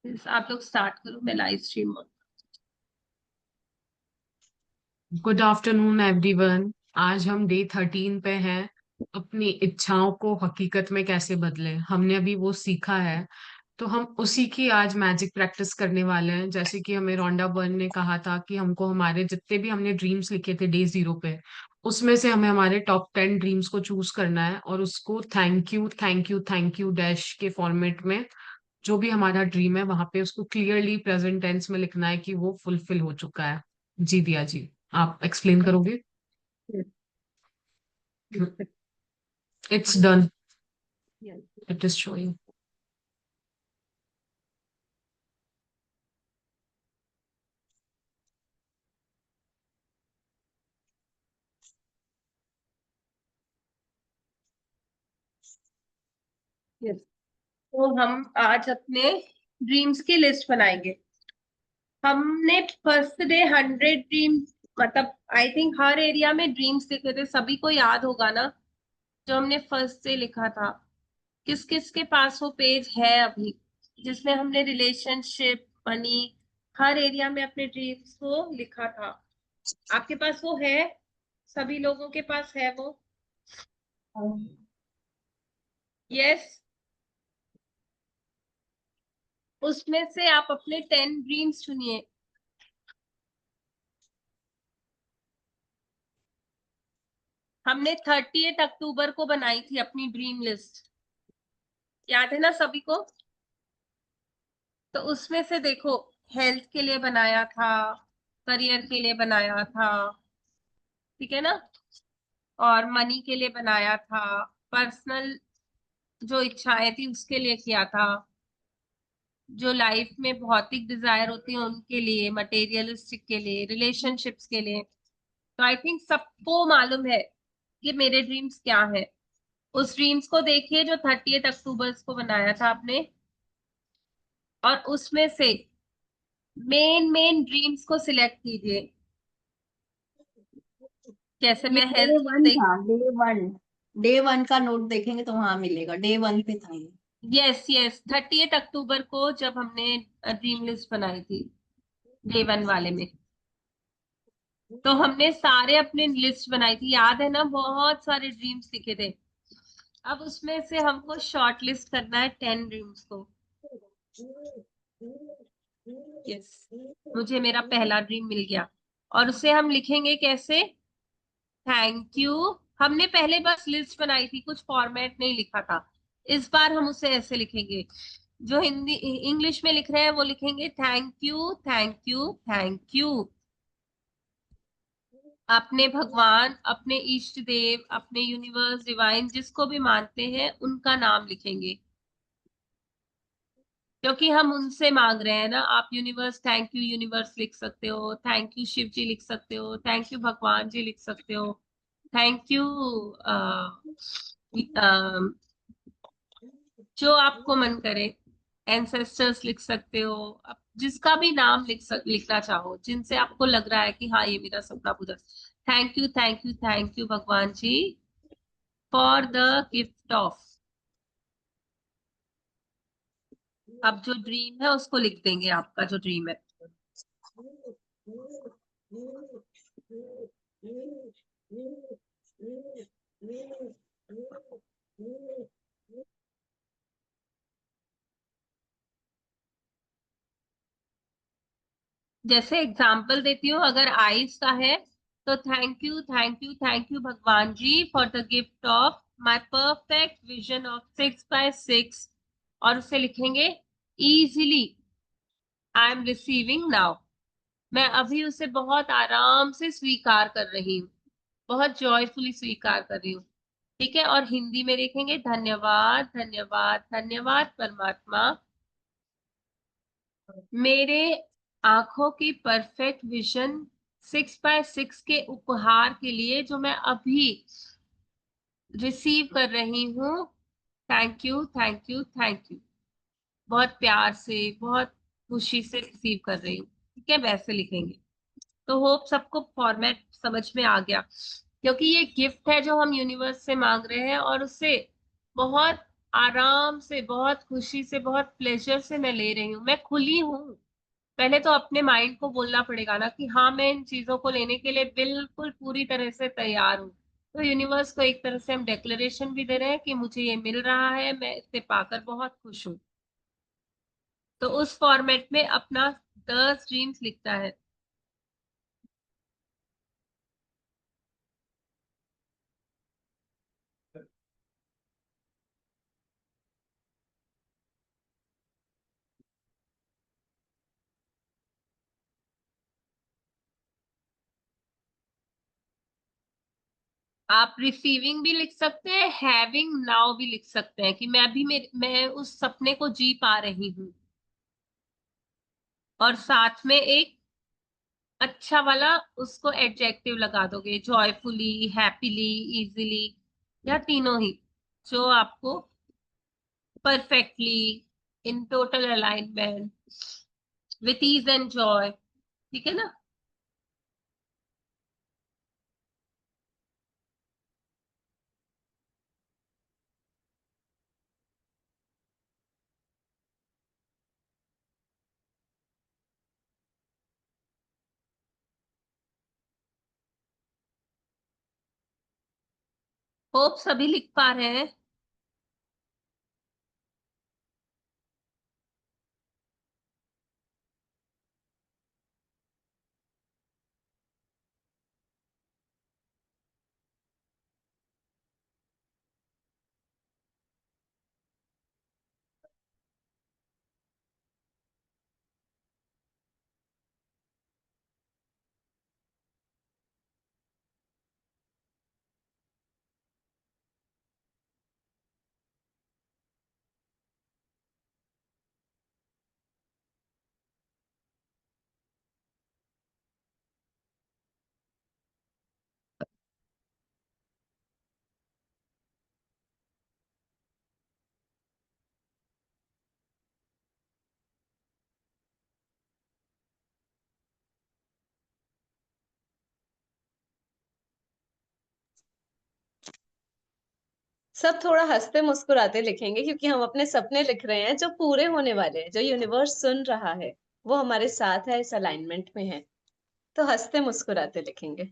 आप लोग स्टार्ट करो, मैं live stream. Good afternoon everyone. आज हम डे 13 पे हैं। अपनी इच्छाओं को हकीकत में कैसे बदलें, हमने अभी वो सीखा है। तो हम उसी की आज मैजिक प्रैक्टिस करने वाले हैं। जैसे कि हमें रोंडा बर्न ने कहा था कि हमको हमारे जितने भी हमने ड्रीम्स लिखे थे डे 0 पे, उसमें से हमें हमारे टॉप 10 ड्रीम्स को चूज करना है और उसको thank you thank you thank you dash के फॉर्मेट में, जो भी हमारा ड्रीम है वहां पे उसको क्लियरली प्रेजेंट टेंस में लिखना है कि वो फुलफिल हो चुका है। जी दिया जी, आप एक्सप्लेन करोगे? It's done. It is showing. Yes, तो हम आज अपने ड्रीम्स की लिस्ट बनाएंगे। हमने फर्स्ट डे 100 ड्रीम्स, मतलब आई थिंक हर एरिया में ड्रीम्स लिखे थे, सभी को याद होगा ना जो हमने फर्स्ट डे लिखा था। किस किस के पास वो पेज है अभी, जिसमें हमने रिलेशनशिप, मनी, हर एरिया में अपने ड्रीम्स को लिखा था? आपके पास वो है? सभी लोगों के पास है वो? यस। उसमें से आप अपने 10 ड्रीम्स चुनिए। हमने 30 अक्टूबर को बनाई थी अपनी ड्रीम लिस्ट, याद है ना सभी को? तो उसमें से देखो, हेल्थ के लिए बनाया था, करियर के लिए बनाया था, ठीक है ना, और मनी के लिए बनाया था, पर्सनल जो इच्छाएं थी उसके लिए किया था, जो लाइफ में भौतिक डिजायर होती है उनके लिए, मटेरियलिस्टिक के लिए, रिलेशनशिप्स के लिए। तो आई थिंक सबको मालूम है कि मेरे ड्रीम्स क्या है। उस ड्रीम्स को देखिए जो 30 अक्टूबर को बनाया था आपने, और उसमें से मेन मेन ड्रीम्स को सिलेक्ट कीजिए। जैसे ये मैं डे हेल्थ वन देख, था। डे वन का नोट देखेंगे तो वहां मिलेगा, डे वन पे था ये। यस यस, 30 अक्टूबर को जब हमने ड्रीम लिस्ट बनाई थी, डे वन वाले में, तो हमने सारे अपने लिस्ट बनाई थी, याद है ना, बहुत सारे ड्रीम्स लिखे थे। अब उसमें से हमको शॉर्ट लिस्ट करना है 10 ड्रीम्स को। यस, मुझे मेरा पहला ड्रीम मिल गया। और उसे हम लिखेंगे कैसे? Thank you. हमने पहले बस लिस्ट बनाई थी, कुछ फॉर्मेट नहीं लिखा था। इस बार हम उसे ऐसे लिखेंगे, जो हिंदी इंग्लिश में लिख रहे हैं वो लिखेंगे thank you thank you thank you. अपने भगवान, अपने इष्ट देव, अपने यूनिवर्स, डिवाइन, जिसको भी मानते हैं उनका नाम लिखेंगे, क्योंकि हम उनसे मांग रहे हैं ना। आप यूनिवर्स, थैंक यू यूनिवर्स लिख सकते हो, थैंक यू शिव जी लिख सकते हो, थैंक यू भगवान जी लिख सकते हो, थैंक यू जो आपको मन करे, एंसेस्टर्स लिख सकते हो। आप जिसका भी नाम लिखना चाहो, जिनसे आपको लग रहा है कि हाँ ये मेरा सपना पूरा। Thank you thank you thank you भगवान जी फॉर द गिफ्ट ऑफ। अब जो ड्रीम है उसको लिख देंगे, आपका जो ड्रीम है। जैसे एग्जाम्पल देती हूँ, अगर आइस का है तो thank you thank you thank you भगवान जी for the gift of my perfect vision of 6x6। और उसे लिखेंगे easily, I am receiving now. मैं अभी उसे बहुत आराम से स्वीकार कर रही हूँ, बहुत जॉयफुली स्वीकार कर रही हूँ। ठीक है, और हिंदी में लिखेंगे धन्यवाद धन्यवाद धन्यवाद परमात्मा, मेरे आंखों की परफेक्ट विजन 6x6 के उपहार के लिए जो मैं अभी रिसीव कर रही हूँ। Thank you thank you thank you, बहुत प्यार से, बहुत खुशी से रिसीव कर रही हूँ। ठीक है, वैसे लिखेंगे। तो होप सबको फॉर्मेट समझ में आ गया, क्योंकि ये गिफ्ट है जो हम यूनिवर्स से मांग रहे हैं, और उसे बहुत आराम से, बहुत खुशी से, बहुत प्लेजर से मैं ले रही हूँ, मैं खुली हूँ। पहले तो अपने माइंड को बोलना पड़ेगा ना कि हाँ, मैं इन चीजों को लेने के लिए बिल्कुल पूरी तरह से तैयार हूँ। तो यूनिवर्स को एक तरह से हम डिक्लेरेशन भी दे रहे हैं कि मुझे ये मिल रहा है, मैं इसे पाकर बहुत खुश हूँ। तो उस फॉर्मेट में अपना 10 ड्रीम्स लिखता है। आप रिसीविंग भी लिख सकते हैं, हैविंग नाउ भी लिख सकते हैं कि मैं उस सपने को जी पा रही हूँ। और साथ में एक अच्छा वाला उसको एडजेक्टिव लगा दोगे, जॉयफुली, हैप्पीली, इजीली, या तीनों ही, जो आपको perfectly, in total alignment, with ease and joy. ठीक है ना? होप सभी लिख पा रहे हैं। सब थोड़ा हंसते मुस्कुराते लिखेंगे क्योंकि हम अपने सपने लिख रहे हैं जो पूरे होने वाले हैं, जो यूनिवर्स सुन रहा है, वो हमारे साथ है, इस अलाइनमेंट में है। तो हंसते मुस्कुराते लिखेंगे।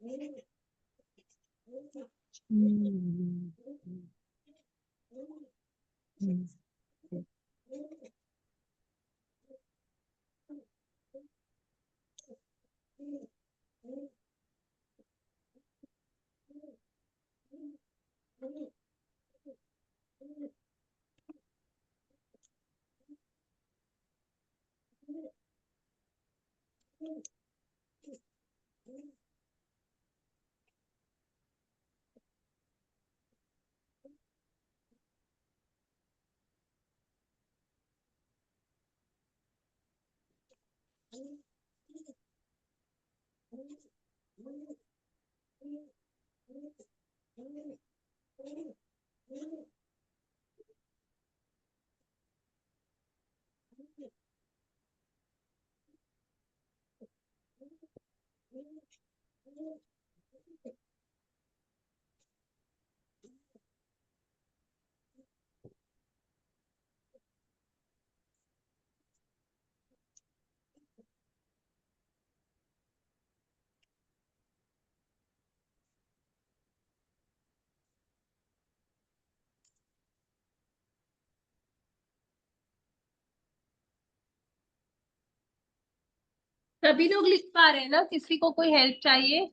हम्म, हम्म, सभी लोग लिख पा रहे हैं ना? किसी को कोई हेल्प चाहिए?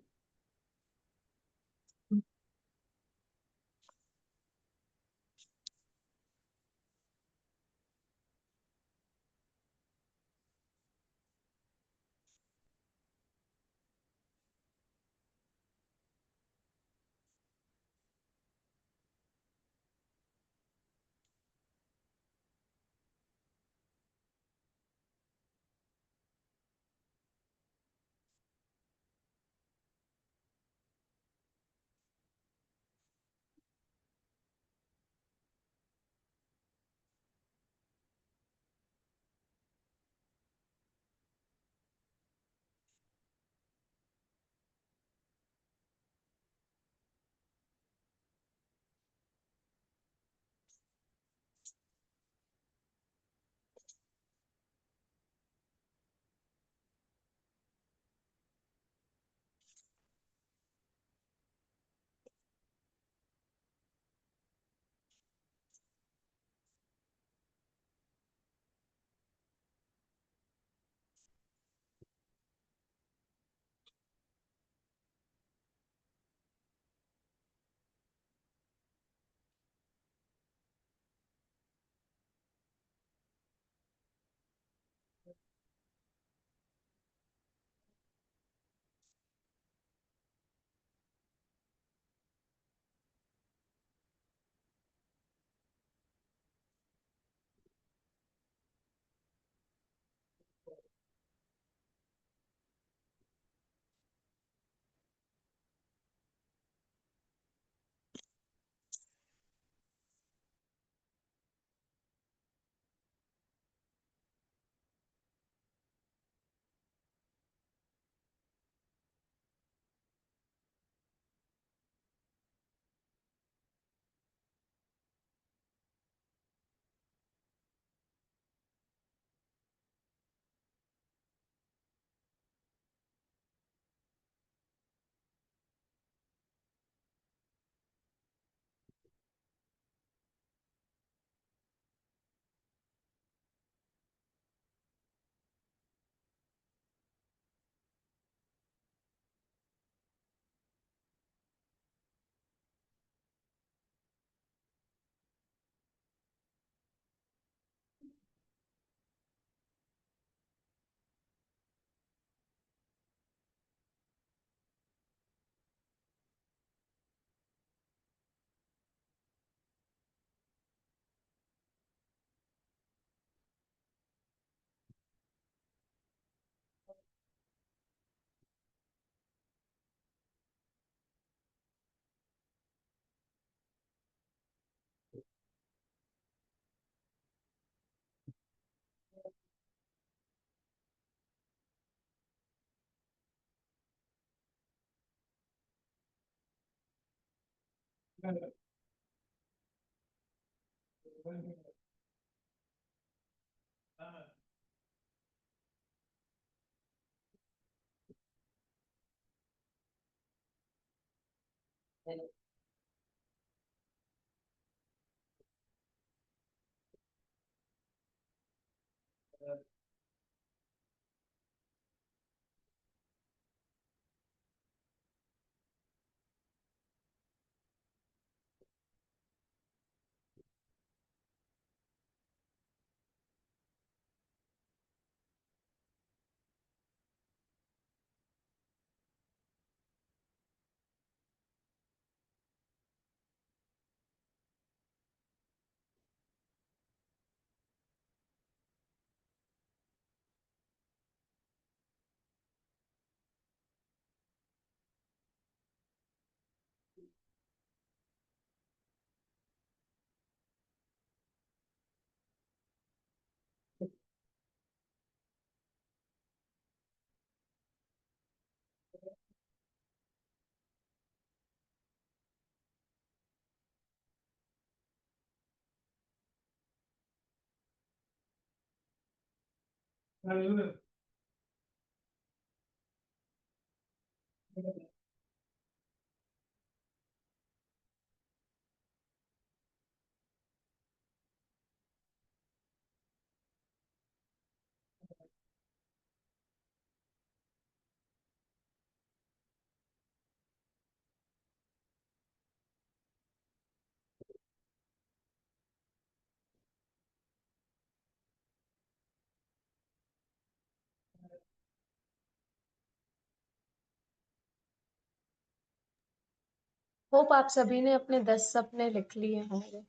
होप आप सभी ने अपने 10 सपने लिख लिए होंगे।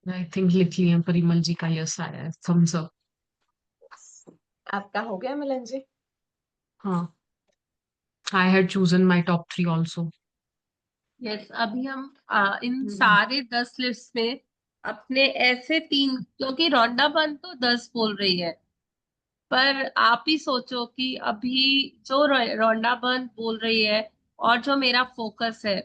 आई थिंक लिख लिए हैं। परिमल जी का यस आया है, थम्स अप। आपका हो गया मिलन जी? हाँ, I had chosen my top 3 also. Yes, अभी हम इन सारे 10 लिस्ट में अपने ऐसे 3, क्योंकि रोंडा बन तो 10 बोल रही है, पर आप ही सोचो कि अभी जो रोंडा बन बोल रही है और जो मेरा फोकस है,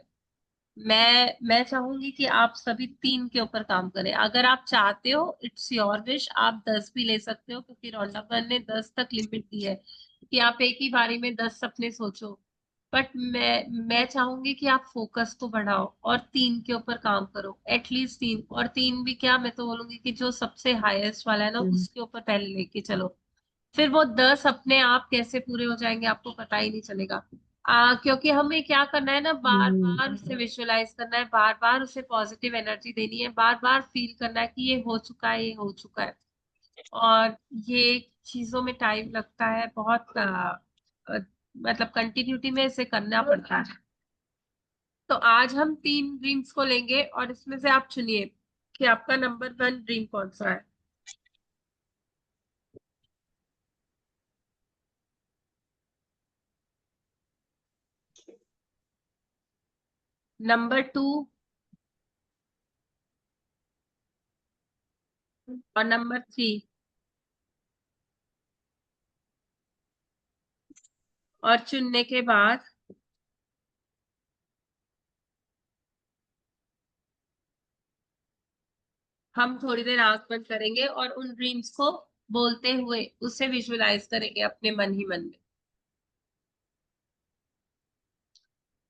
मैं चाहूंगी कि आप सभी 3 के ऊपर काम करें। अगर आप चाहते हो, इट्स योर विश, आप 10 भी ले सकते हो, क्योंकि रोंडा बन ने 10 तक लिमिट दी है कि आप एक ही बारी में 10 सपने सोचो। बट मैं चाहूंगी कि आप फोकस को बढ़ाओ और 3 के ऊपर काम करो, एटलीस्ट 3। और 3 भी क्या, मैं तो बोलूंगी कि जो सबसे हाईएस्ट वाला है ना, उसके ऊपर पहले लेके चलो। फिर वो 10 अपने आप कैसे पूरे हो जाएंगे आपको पता ही नहीं चलेगा। क्योंकि हमें क्या करना है ना, बार बार उसे विजुअलाइज करना है, बार बार उसे पॉजिटिव एनर्जी देनी है, बार बार फील करना है कि ये हो चुका है, ये हो चुका है। और ये चीजों में टाइम लगता है बहुत, मतलब कंटिन्यूटी में इसे करना पड़ता है। तो आज हम 3 ड्रीम्स को लेंगे और इसमें से आप चुनिए कि आपका नंबर 1 ड्रीम कौन सा है। नंबर 2 और नंबर 3। और चुनने के बाद हम थोड़ी देर आंख बंद करेंगे और उन ड्रीम्स को बोलते हुए उसे विजुअलाइज करेंगे अपने मन ही मन में,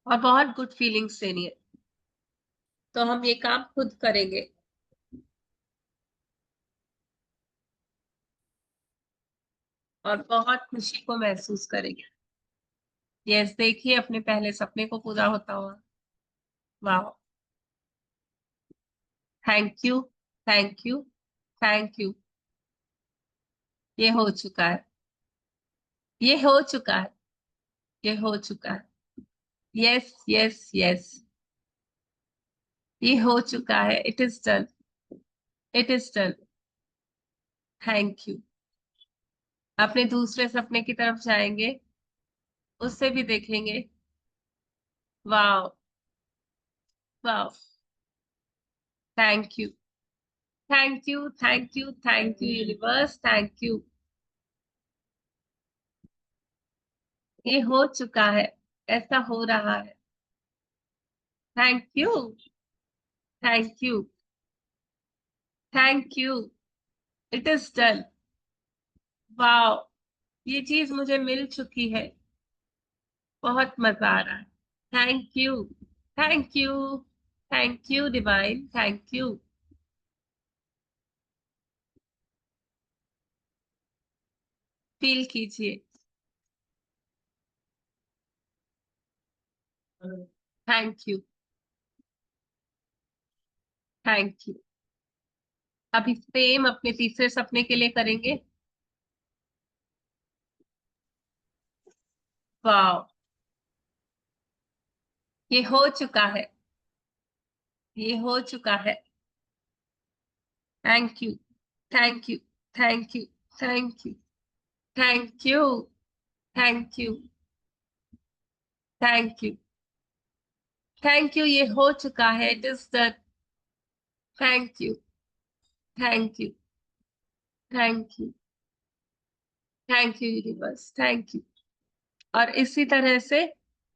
और बहुत गुड फीलिंग्स देनी है। तो हम ये काम खुद करेंगे। और बहुत खुशी को महसूस करेंगे। यस, देखिए अपने पहले सपने को पूरा होता हुआ। वाह, thank you, thank you, thank you. ये हो चुका है, ये हो चुका है, ये हो चुका है। यस यस यस, ये हो चुका है। It is done, it is done. Thank you. अपने दूसरे सपने की तरफ जाएंगे, उससे भी देखेंगे। वाह, वाह, thank you, thank you, thank you, thank you universe, thank you. ये हो चुका है, ऐसा हो रहा है। Thank you, thank you, thank you. It is done, वाह, ये चीज मुझे मिल चुकी है, बहुत मजा आ रहा है। Thank you, thank you, thank you divine, thank you. Feel कीजिए। Thank you, thank you. अभी सेम अपने तीसरे सपने के लिए करेंगे। वाह, ये हो चुका है, ये हो चुका है। Thank you, thank you, thank you, thank you, thank you, thank you, thank you, thank you. ये हो चुका है, it is the. Thank you, thank you, thank you, thank you universe, thank you. और इसी तरह से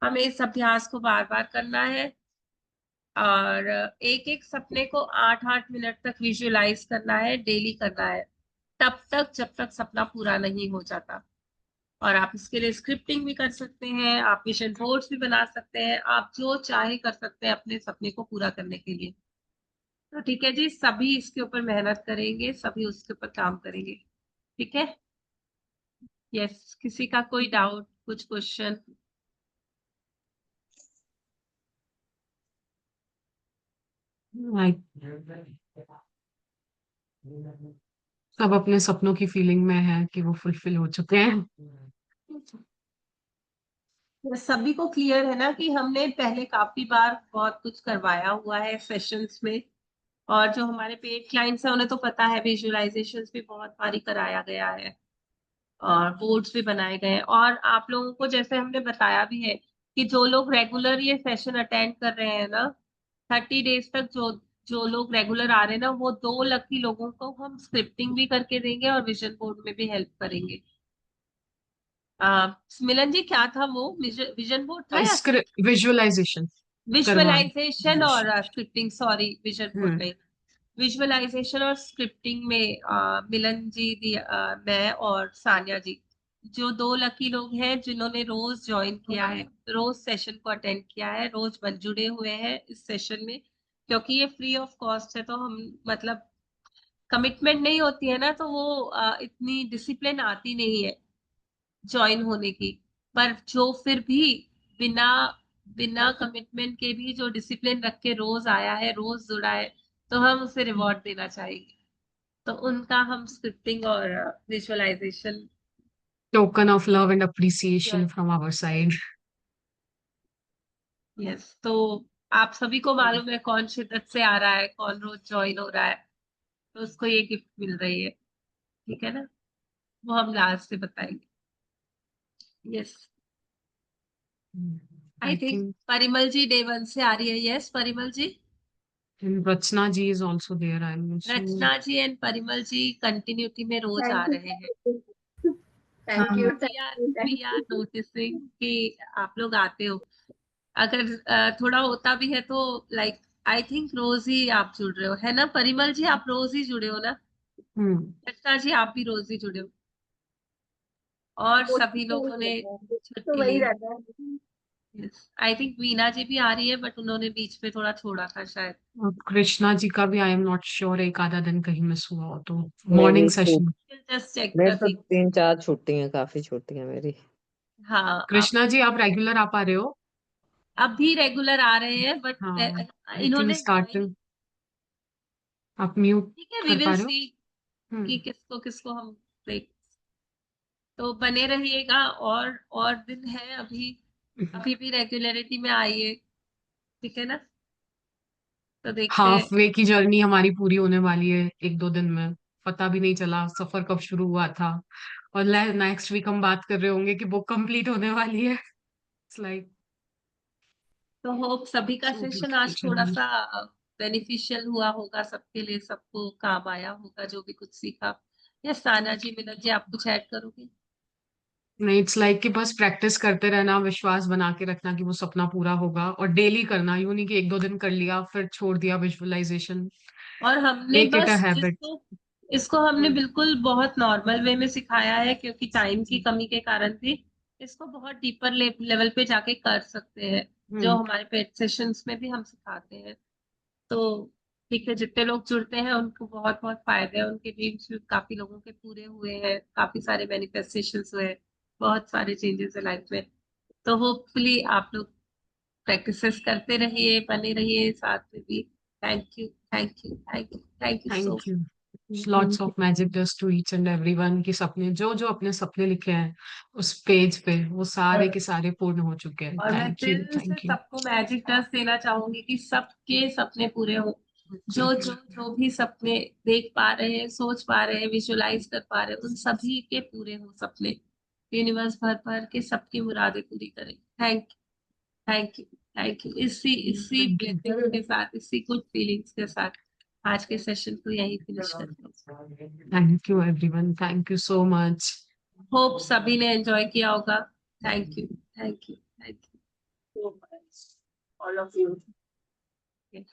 हमें इस अभ्यास को बार बार करना है, और एक एक सपने को 8-8 मिनट तक विजुअलाइज करना है, डेली करना है, तब तक जब तक सपना पूरा नहीं हो जाता। और आप इसके लिए स्क्रिप्टिंग भी कर सकते हैं, आप विजन बोर्ड्स भी बना सकते हैं, आप जो चाहे कर सकते हैं अपने सपने को पूरा करने के लिए। तो ठीक है जी, सभी इसके ऊपर मेहनत करेंगे, सभी उसके ऊपर काम करेंगे। ठीक है। यस, किसी का कोई डाउट, कुछ क्वेश्चन? सब अपने सपनों की फीलिंग में है कि वो फुलफिल हो चुके हैं। सभी को क्लियर है ना कि हमने पहले काफी बार बहुत कुछ करवाया हुआ है सेशंस में, और जो हमारे पेड क्लाइंट्स हैं उन्हें तो पता है, विजुअलाइजेशंस भी बहुत बारी कराया गया है और बोर्ड्स भी बनाए गए हैं। और आप लोगों को जैसे हमने बताया भी है कि जो लोग रेगुलर ये सेशन अटेंड कर रहे हैं ना, 30 डेज तक जो जो लोग रेगुलर आ रहे हैं ना, वो 2 लकी लोगों को हम स्क्रिप्टिंग भी करके देंगे और विजन बोर्ड में भी हेल्प करेंगे। मिलन जी, क्या था वो? विजन बोर्ड था या विजुअलाइजेशन करवा। विजुअलाइजेशन और स्क्रिप्टिंग? सॉरी, विजन बोर्ड हम्म। में विजुअलाइजेशन और स्क्रिप्टिंग में मिलन जी, मैं और सानिया जी, जो 2 लकी लोग हैं जिन्होंने रोज ज्वाइन किया है, रोज सेशन को अटेंड किया है, रोज बन जुड़े हुए हैं इस सेशन में, क्योंकि ये फ्री ऑफ कॉस्ट है। तो हम मतलब कमिटमेंट नहीं होती है ना, तो वो इतनी डिसिप्लिन आती नहीं है ज्वाइन होने की। पर जो फिर भी बिना बिना कमिटमेंट के भी जो डिसिप्लिन रख के रोज आया है, रोज जुड़ा है, तो हम उसे रिवॉर्ड देना चाहेंगे। तो उनका हम स्क्रिप्टिंग और visualization. Token of love and appreciation from our side. Yes, तो आप सभी को मालूम है कौन शिद्दत से आ रहा है, कौन रोज ज्वाइन हो रहा है, तो उसको ये गिफ्ट मिल रही है। ठीक है ना? वो हम लास्ट से बताएंगे। Yes, I I think think Parimal ji day 1 से आ रही है। Yes Parimal ji, Rachna ji is also there. I am Rachna ji and Parimal ji continuity में रोज आ थैंक रहे हैं। यू, थैंक हाँ। You, we thank are you, we thank are noticing कि आप लोग आते हो। अगर थोड़ा होता भी है तो लाइक आई थिंक रोज ही आप जुड़ रहे हो, है ना परिमल जी? आप रोज ही जुड़े हो ना? हम्म। रचना जी, आप भी रोज ही जुड़े हो, और कोशिश सभी तो लोगों वही ने रहता है, तो छुट्टी वही ली। रहता है। आई थिंक वीना जी भी आ रही है, बट उन्होंने बीच में थोड़ा छोड़ा था शायद। और कृष्णा जी का भी आई एम नॉट श्योर, एक आधा दिन कहीं मिस हुआ हो तो। मेरी मॉर्निंग छूट सेशन। जस्ट चेक मेरी द तो थिंग। 3-4 छुट्टी हैं, काफी छुट्टी है मेरी। हाँ, आप कृष्णा जी आप रेगुलर आ पा रहे हो? अब भी रेगुलर आ रहे हैं, बट हाँ। आई थिंक इन्होंने ज्वाइन। स्टार्टिंग आप म्यूट ठीक है, वी कर पा विल रहे हो? सी कि हम्म। किसको किसको हम देख। तो बने रहिएगा, और दिन है अभी, अभी भी रेगुलरिटी में आइए। ठीक है ना? तो देखते हैं। हाफ वे की जर्नी हमारी पूरी होने वाली है 1-2 दिन में। पता भी नहीं चला सफर कब शुरू हुआ था। और नेक्स्ट वीक हम बात कर रहे होंगे कि बुक कंप्लीट होने वाली है। इट्स लाइक तो होप सभी का सो सेशन ब्यूटीफुल आज थोड़ा जर्नी। सा बेनिफिशियल हुआ होगा सबके लिए, सबको काम आया होगा जो भी कुछ सीखा। यस, साना जी, मिनत जी, आप कुछ ऐड करोगे? नहीं, इट्स लाइक कि बस प्रैक्टिस करते रहना, विश्वास बना के रखना कि वो सपना पूरा होगा, और डेली करना। यूं नहीं कि 1-2 दिन कर लिया फिर छोड़ दिया विजुअलाइजेशन। और हमने मेक इट अ बस हैबिट। जिसको इसको हमने बिल्कुल बहुत नॉर्मल वे में सिखाया है, क्योंकि टाइम की कमी के कारण भी इसको बहुत डीपर लेवल पे जाके कर सकते हैं, जो हमारे पेट सेशंस में भी हम सिखाते हैं। तो ठीक है, जितने लोग जुड़ते हैं उनको बहुत बहुत फायदे हैं, उनके ड्रीम्स भी काफी लोगों के पूरे हुए हैं, काफी सारे मैनिफेस्टेशंस हुए हैं, बहुत सारे चेंजेस है लाइफ में। तो होपफुली आप लोग प्रैक्टिसेस करते रहिए, बने रहिए साथ में भी। Thank you, thank you, thank you, thank you so thank you. Lots of magic dust to each and everyone के सपने, जो जो अपने सपने लिखे हैं उस पेज पे, वो सारे के सारे पूर्ण हो चुके हैं। और मैं थैंक यू, दिल से थैंक यू। सबको मैजिक डस्ट देना चाहूंगी कि सबके सपने पूरे हो। जो भी सपने देख पा रहे हैं, सोच पा रहे हैं, विजुलाइज कर पा रहे हैं, उन सभी के पूरे हो सपने। यूनिवर्स भर भर के सबकी मुरादें पूरी करे। Thank you, thank you, thank you. इसी थैंक यू। ब्लेसिंग के साथ, इसी गुड फीलिंग्स के साथ आज के सेशन को यहीं फिनिश करते हैं। Thank you everyone, thank you so much. Hope सभी ने एंजॉय किया होगा। Thank you, thank you, thank So much, all of you. You.